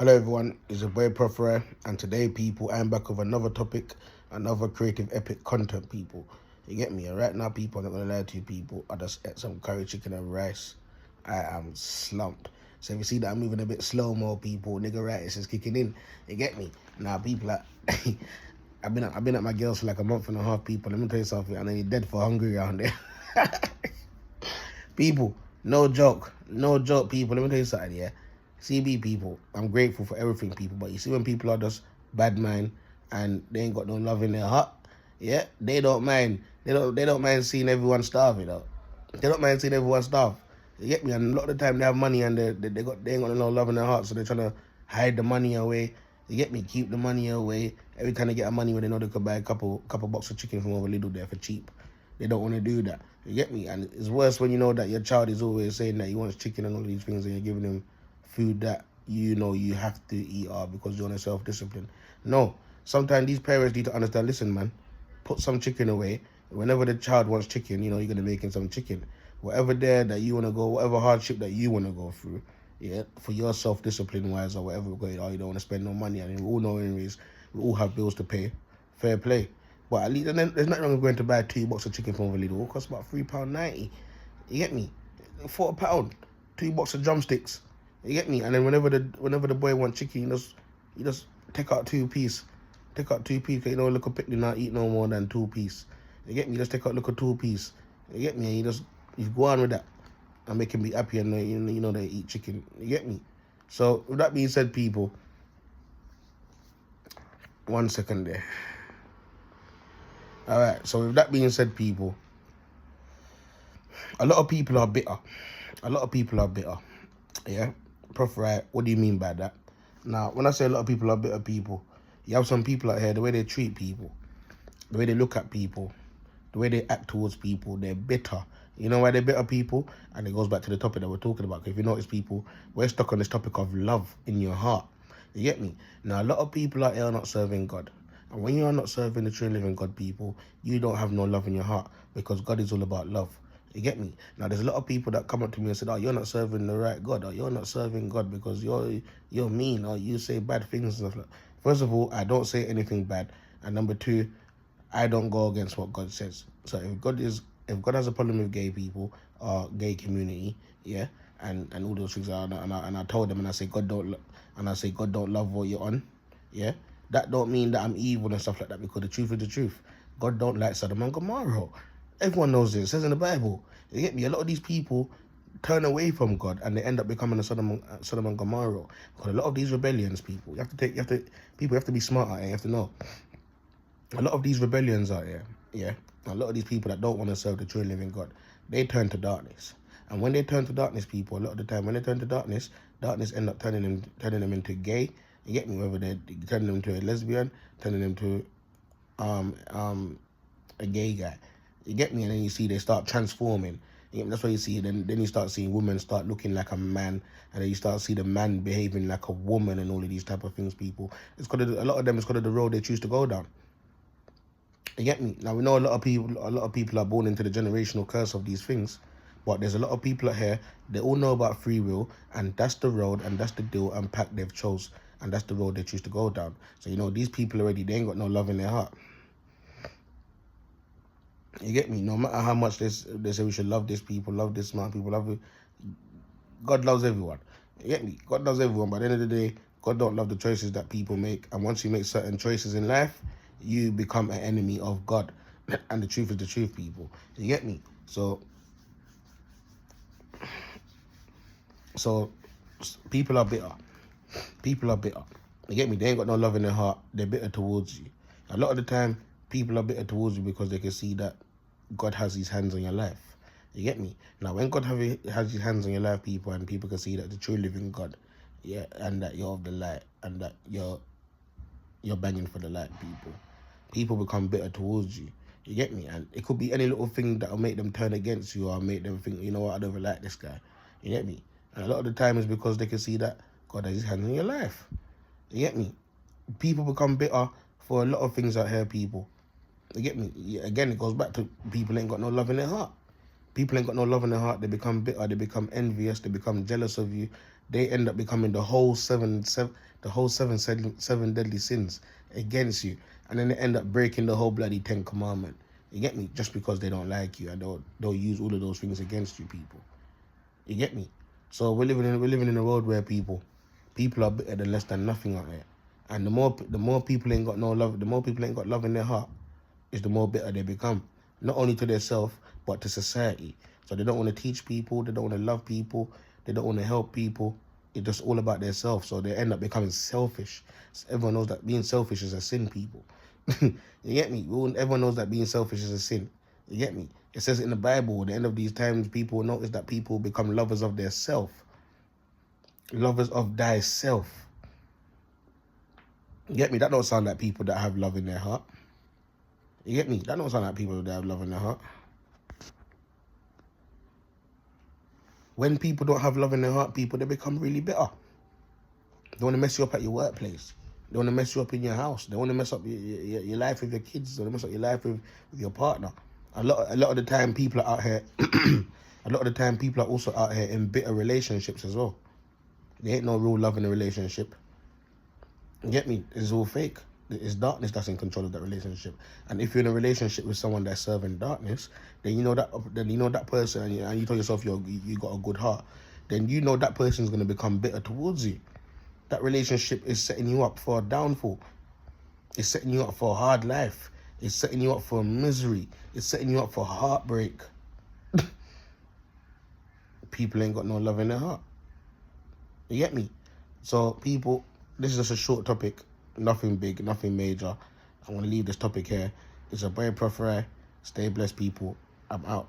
Hello everyone, it's your boy Proph Rye, and today people, I'm back with another topic, another creative epic content people. You get me? And right now people, I'm not gonna lie to you people, I just ate some curry chicken and rice. I am slumped. So if you see that I'm moving a bit slow-mo people, nigga rights is kicking in. You get me? Now people like I've been at my girls for like a month and a half people. Let me tell you something, and then you're dead for hungry around there. People, no joke people. Let me tell you something, yeah. CB people, I'm grateful for everything, people. But you see, when people are just bad mind and they ain't got no love in their heart, yeah, they don't mind. They don't mind seeing everyone starve, you know. They don't mind seeing everyone starve. You get me? And a lot of the time they have money and they ain't got no love in their heart, so they're trying to hide the money away. You get me? Keep the money away. Every time they get money, when they know they could buy a couple box of chicken from over Lidl there for cheap. They don't want to do that. You get me? And it's worse when you know that your child is always saying that he wants chicken and all these things, and you're giving him food that you know you have to eat because you're on a self-discipline. No. Sometimes these parents need to understand, listen, man, put some chicken away. Whenever the child wants chicken, you know, you're going to make him some chicken. Whatever there that you want to go, whatever hardship that you want to go through, yeah, for your self-discipline wise or whatever, you don't want to spend no money. I mean, we all know anyways, we all have bills to pay. Fair play. But at least, and then there's nothing wrong with going to buy 2 boxes of chicken from Lidl. It costs about £3.90. You get me? For £1, 2 boxes of drumsticks. You get me? And then whenever the boy wants chicken, you just take out 2 piece. Take out 2 piece. You know, look a picnic not eat no more than 2 piece. You get me? Just take out look a 2 piece. You get me? And you go on with that and make him be happy and you know they eat chicken. You get me? So with that being said, people, 1 second there. All right. So with that being said, people, a lot of people are bitter. A lot of people are bitter. Yeah. Proph Rye, what do you mean by that? Now, when I say a lot of people are bitter people, you have some people out here, the way they treat people, the way they look at people, the way they act towards people, they're bitter. You know why they're bitter people? And it goes back to the topic that we're talking about. If you notice, people, we're stuck on this topic of love in your heart. You get me? Now, a lot of people out here are not serving God. And when you are not serving the true and living God, people, you don't have no love in your heart because God is all about love. You get me? Now, there's a lot of people that come up to me and say, oh, you're not serving the right God, or you're not serving God because you're mean, or you say bad things and stuff like that. First of all, I don't say anything bad. And number 2, I don't go against what God says. So if God has a problem with gay people or gay community, yeah, and all those things, and I told them and I say God don't love what you're on, yeah, that don't mean that I'm evil and stuff like that, because the truth is the truth. God don't like Sodom and Gomorrah. Everyone knows this. It says in the Bible. You get me? A lot of these people turn away from God and they end up becoming a Sodom and Gomorrah. Because a lot of these rebellions, people, people have to be smart out here. You have to know. A lot of these rebellions out here, yeah, a lot of these people that don't want to serve the true and living God, they turn to darkness. And when they turn to darkness, people, a lot of the time when they turn to darkness end up turning them into gay. You get me? Whether they're turning them into a lesbian, turning them to a gay guy. You get me? And then you see they start transforming. That's why you see then you start seeing women start looking like a man, and then you start see the man behaving like a woman and all of these type of things, people. It's got a lot of them, it's got the road they choose to go down. You get me? Now we know a lot of people are born into the generational curse of these things, but there's a lot of people out here, they all know about free will, and that's the road and that's the deal and pact they've chose, and that's the road they choose to go down. So you know these people already, they ain't got no love in their heart. You get me? No matter how much they say we should love this people, love this smart people, love it, God loves everyone. You get me? God loves everyone, but at the end of the day, God don't love the choices that people make. And once you make certain choices in life, you become an enemy of God. And the truth is the truth, people. You get me? So people are bitter. People are bitter. You get me? They ain't got no love in their heart. They're bitter towards you. A lot of the time, people are bitter towards you because they can see that God has his hands on your life. You get me? Now, when God has his hands on your life, people, and people can see that the true living God, yeah, and that you're of the light, and that you're banging for the light, people become bitter towards you. You get me? And it could be any little thing that will make them turn against you or make them think, you know what, I don't really like this guy. You get me? And a lot of the time is because they can see that God has his hands on your life. You get me? People become bitter for a lot of things out here, people. You get me? Yeah, again, it goes back to people ain't got no love in their heart. People ain't got no love in their heart. They become bitter. They become envious. They become jealous of you. they end up becoming the whole seven deadly sins against you, and then they end up breaking the whole bloody 10 commandment. You get me? Just because they don't like you, and they'll use all of those things against you, people. You get me? So we're living in a world where people are better than less than nothing out there, and the more people ain't got no love, the more people ain't got love in their heart, is the more bitter they become, not only to themselves but to society. So they don't want to teach people, they don't want to love people, they don't want to help people. It's just all about themselves. So they end up becoming selfish. So everyone knows that being selfish is a sin, people. You get me? Everyone knows that being selfish is a sin. You get me? It says in the Bible, at the end of these times, people will notice that people become lovers of their self. Lovers of thyself. You get me? That don't sound like people that have love in their heart. You get me? That don't sound like people that have love in their heart. When people don't have love in their heart, people, they become really bitter. They want to mess you up at your workplace. They want to mess you up in your house. They want to mess up your life with your kids. They want to mess up your life with your partner. A lot of the time, people are out here. A lot of the time, people are also out here in bitter relationships as well. There ain't no real love in a relationship. You get me? It's all fake. It's darkness that's in control of that relationship. And if you're in a relationship with someone that's serving darkness, then you know that person, and you tell yourself you got a good heart, then you know that person's going to become bitter towards you. That relationship is setting you up for a downfall. It's setting you up for a hard life. It's setting you up for misery. It's setting you up for heartbreak. People ain't got no love in their heart. You get me? So people, this is just a short topic. Nothing big, nothing major. I'm going to leave this topic here. It's a boy, Proph Rye. Stay blessed, people. I'm out.